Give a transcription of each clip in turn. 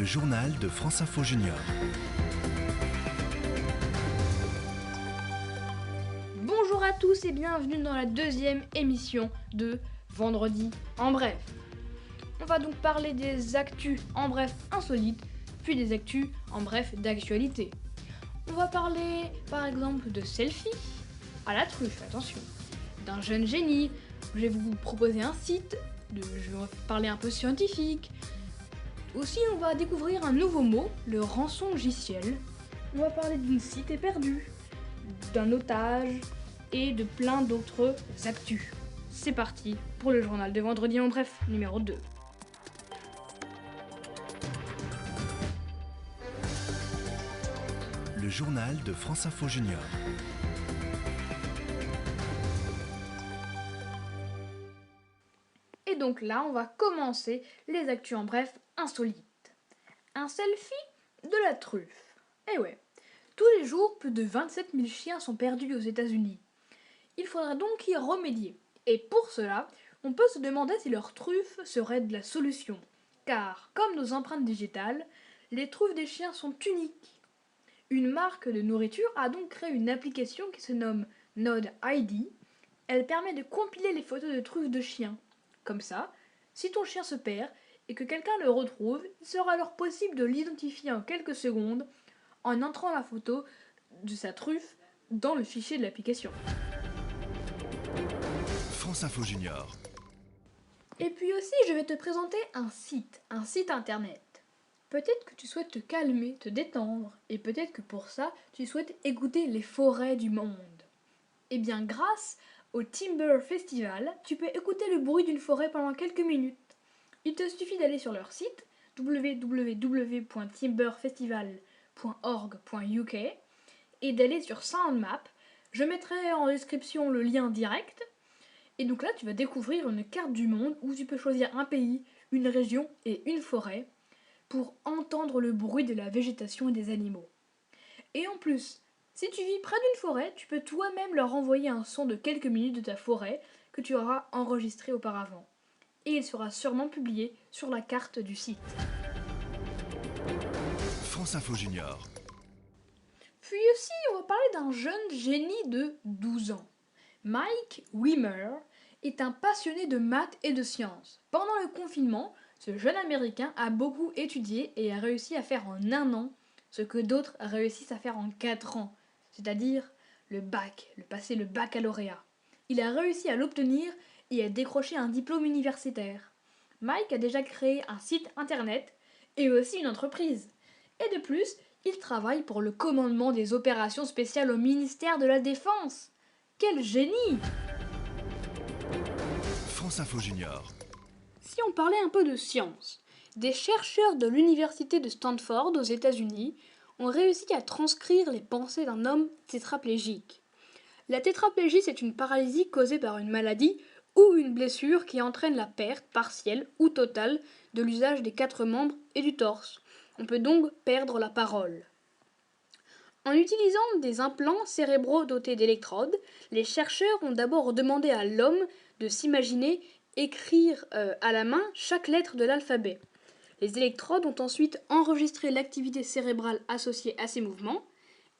Le journal de France Info Junior. Bonjour à tous et bienvenue dans la deuxième émission de Vendredi en bref. On va donc parler des actus en bref insolites, puis des actus en bref d'actualité. On va parler par exemple de selfie à la truffe, attention, d'un jeune génie. Je vais vous proposer un site, je vais parler un peu scientifique. Aussi, on va découvrir un nouveau mot, le rançongiciel. On va parler d'une cité perdue, d'un otage et de plein d'autres actus. C'est parti pour le journal de Vendredi en bref, numéro 2. Le journal de France Info Junior. Et donc là, on va commencer les actus en bref insolites. Un selfie de la truffe. Eh ouais, tous les jours, plus de 27 000 chiens sont perdus aux États-Unis. Il faudra donc y remédier. Et pour cela, on peut se demander si leur truffe serait de la solution. Car, comme nos empreintes digitales, les truffes des chiens sont uniques. Une marque de nourriture a donc créé une application qui se nomme Node ID. Elle permet de compiler les photos de truffes de chiens. Comme ça, si ton chien se perd et que quelqu'un le retrouve, il sera alors possible de l'identifier en quelques secondes en entrant la photo de sa truffe dans le fichier de l'application. France Info Junior. Et puis aussi, je vais te présenter un site internet. Peut-être que tu souhaites te calmer, te détendre, et peut-être que pour ça, tu souhaites écouter les forêts du monde. Eh bien, grâce au Timber Festival, tu peux écouter le bruit d'une forêt pendant quelques minutes. Il te suffit d'aller sur leur site www.timberfestival.org.uk et d'aller sur SoundMap. Je mettrai en description le lien direct. Et donc là, tu vas découvrir une carte du monde où tu peux choisir un pays, une région et une forêt pour entendre le bruit de la végétation et des animaux. Et en plus, si tu vis près d'une forêt, tu peux toi-même leur envoyer un son de quelques minutes de ta forêt que tu auras enregistré auparavant. Et il sera sûrement publié sur la carte du site. France Info Junior. Puis aussi, on va parler d'un jeune génie de 12 ans. Mike Wimmer est un passionné de maths et de sciences. Pendant le confinement, ce jeune Américain a beaucoup étudié et a réussi à faire en 1 an ce que d'autres réussissent à faire en 4 ans, c'est-à-dire le bac, passer le baccalauréat. Il a réussi à l'obtenir et à décrocher un diplôme universitaire. Mike a déjà créé un site internet et aussi une entreprise. Et de plus, il travaille pour le commandement des opérations spéciales au ministère de la Défense. Quel génie! France Info Junior. Si on parlait un peu de science, des chercheurs de l'université de Stanford aux États-Unis ont réussi à transcrire les pensées d'un homme tétraplégique. La tétraplégie, c'est une paralysie causée par une maladie ou une blessure qui entraîne la perte partielle ou totale de l'usage des 4 membres et du torse. On peut donc perdre la parole. En utilisant des implants cérébraux dotés d'électrodes, les chercheurs ont d'abord demandé à l'homme de s'imaginer écrire à la main chaque lettre de l'alphabet. Les électrodes ont ensuite enregistré l'activité cérébrale associée à ces mouvements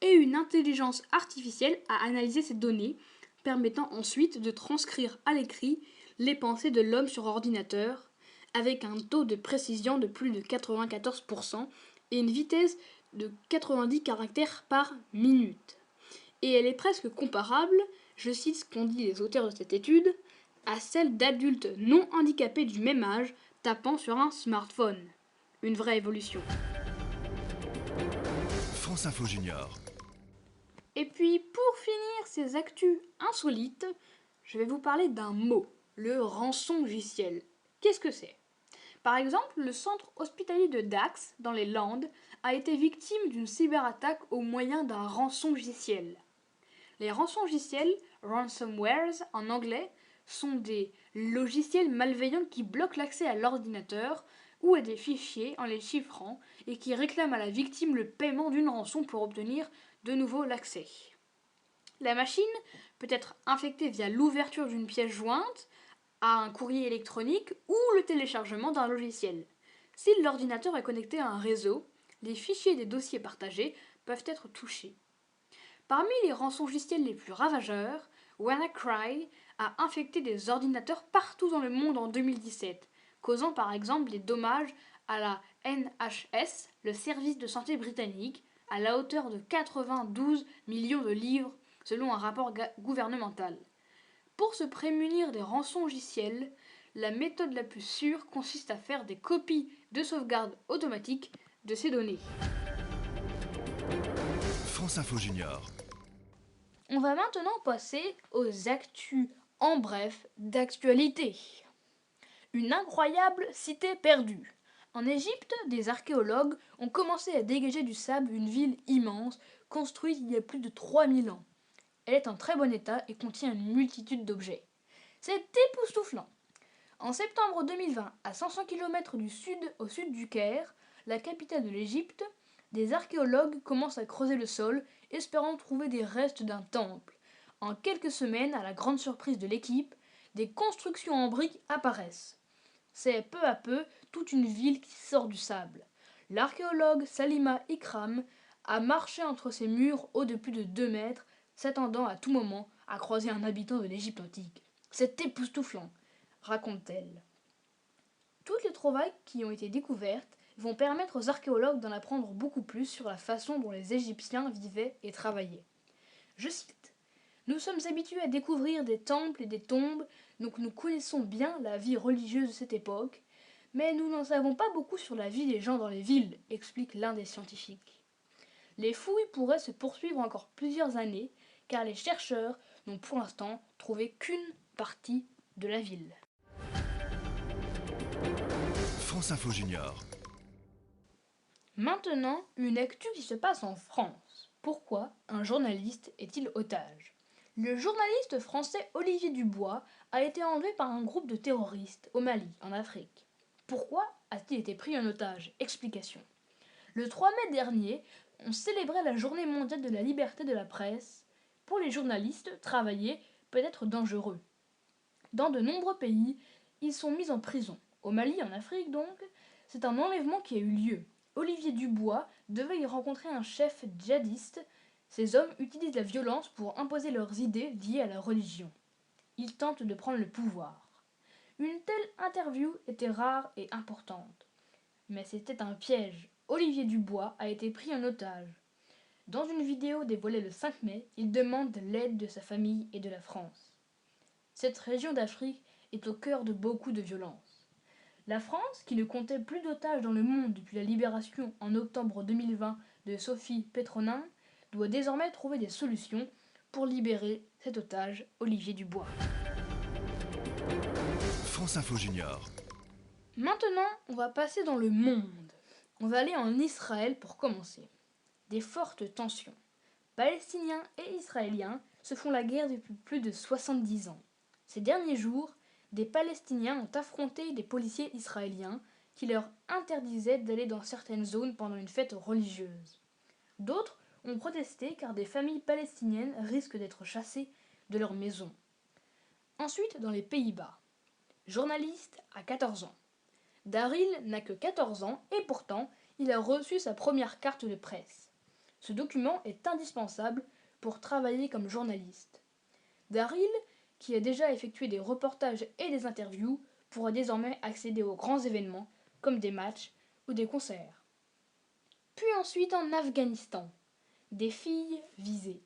et une intelligence artificielle a analysé ces données, permettant ensuite de transcrire à l'écrit les pensées de l'homme sur ordinateur avec un taux de précision de plus de 94% et une vitesse de 90 caractères par minute. Et elle est presque comparable, je cite ce qu'ont dit les auteurs de cette étude, à celle d'adultes non handicapés du même âge tapant sur un smartphone. Une vraie évolution. France Info Junior. Et puis, pour finir ces actus insolites, je vais vous parler d'un mot, le rançongiciel. Qu'est-ce que c'est ? Par exemple, le centre hospitalier de Dax, dans les Landes, a été victime d'une cyberattaque au moyen d'un rançongiciel. Les rançongiciels, ransomwares en anglais, sont des logiciels malveillants qui bloquent l'accès à l'ordinateur ou à des fichiers en les chiffrant et qui réclament à la victime le paiement d'une rançon pour obtenir de nouveau l'accès. La machine peut être infectée via l'ouverture d'une pièce jointe à un courrier électronique ou le téléchargement d'un logiciel. Si l'ordinateur est connecté à un réseau, les fichiers des dossiers partagés peuvent être touchés. Parmi les rançongiciels les plus ravageurs, WannaCry a infecté des ordinateurs partout dans le monde en 2017, causant par exemple des dommages à la NHS, le service de santé britannique, à la hauteur de 92 millions de livres selon un rapport gouvernemental. Pour se prémunir des rançongiciels, la méthode la plus sûre consiste à faire des copies de sauvegarde automatique de ces données. France Info Junior. On va maintenant passer aux actus en bref d'actualité. Une incroyable cité perdue. En Égypte, des archéologues ont commencé à dégager du sable une ville immense, construite il y a plus de 3000 ans. Elle est en très bon état et contient une multitude d'objets. C'est époustouflant. En septembre 2020, à 500 km au sud du Caire, la capitale de l'Égypte, des archéologues commencent à creuser le sol, espérant trouver des restes d'un temple. En quelques semaines, à la grande surprise de l'équipe, des constructions en briques apparaissent. C'est peu à peu toute une ville qui sort du sable. L'archéologue Salima Ikram a marché entre ces murs hauts de plus de 2 mètres, s'attendant à tout moment à croiser un habitant de l'Égypte antique. C'est époustouflant, raconte-t-elle. Toutes les trouvailles qui ont été découvertes vont permettre aux archéologues d'en apprendre beaucoup plus sur la façon dont les Égyptiens vivaient et travaillaient. Je cite : « Nous sommes habitués à découvrir des temples et des tombes, donc nous connaissons bien la vie religieuse de cette époque, mais nous n'en savons pas beaucoup sur la vie des gens dans les villes, explique l'un des scientifiques. Les fouilles pourraient se poursuivre encore plusieurs années, car les chercheurs n'ont pour l'instant trouvé qu'une partie de la ville. France Info Junior. Maintenant, une actu qui se passe en France. Pourquoi un journaliste est-il otage ? Le journaliste français Olivier Dubois a été enlevé par un groupe de terroristes au Mali, en Afrique. Pourquoi a-t-il été pris en otage ? Explication. Le 3 mai dernier, on célébrait la journée mondiale de la liberté de la presse. Pour les journalistes, travailler peut être dangereux. Dans de nombreux pays, ils sont mis en prison. Au Mali, en Afrique donc, c'est un enlèvement qui a eu lieu. Olivier Dubois devait y rencontrer un chef djihadiste. Ces hommes utilisent la violence pour imposer leurs idées liées à la religion. Ils tentent de prendre le pouvoir. Une telle interview était rare et importante. Mais c'était un piège. Olivier Dubois a été pris en otage. Dans une vidéo dévoilée le 5 mai, il demande l'aide de sa famille et de la France. Cette région d'Afrique est au cœur de beaucoup de violences. La France, qui ne comptait plus d'otages dans le monde depuis la libération en octobre 2020 de Sophie Petronin, doit désormais trouver des solutions pour libérer cet otage, Olivier Dubois. France Info Junior. Maintenant, on va passer dans le monde. On va aller en Israël pour commencer. Des fortes tensions. Palestiniens et Israéliens se font la guerre depuis plus de 70 ans. Ces derniers jours, des Palestiniens ont affronté des policiers israéliens qui leur interdisaient d'aller dans certaines zones pendant une fête religieuse. D'autres ont protesté car des familles palestiniennes risquent d'être chassées de leur maison. Ensuite, dans les Pays-Bas. Journaliste à 14 ans. Daryl n'a que 14 ans et pourtant, il a reçu sa première carte de presse. Ce document est indispensable pour travailler comme journaliste. Daryl, qui a déjà effectué des reportages et des interviews, pourra désormais accéder aux grands événements comme des matchs ou des concerts. Puis ensuite en Afghanistan. Des filles visées.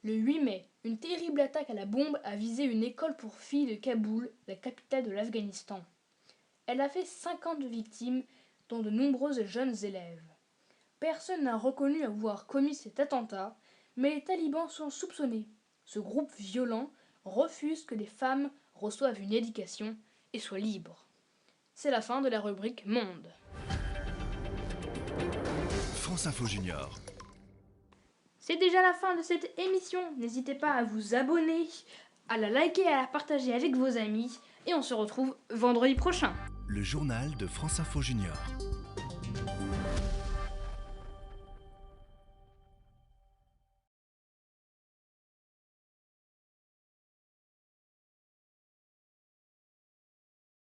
Le 8 mai, une terrible attaque à la bombe a visé une école pour filles de Kaboul, la capitale de l'Afghanistan. Elle a fait 50 victimes, dont de nombreuses jeunes élèves. Personne n'a reconnu avoir commis cet attentat, mais les talibans sont soupçonnés. Ce groupe violent refuse que les femmes reçoivent une éducation et soient libres. C'est la fin de la rubrique Monde. France Info Junior. C'est déjà la fin de cette émission. N'hésitez pas à vous abonner, à la liker et à la partager avec vos amis. Et on se retrouve vendredi prochain. Le journal de France Info Junior.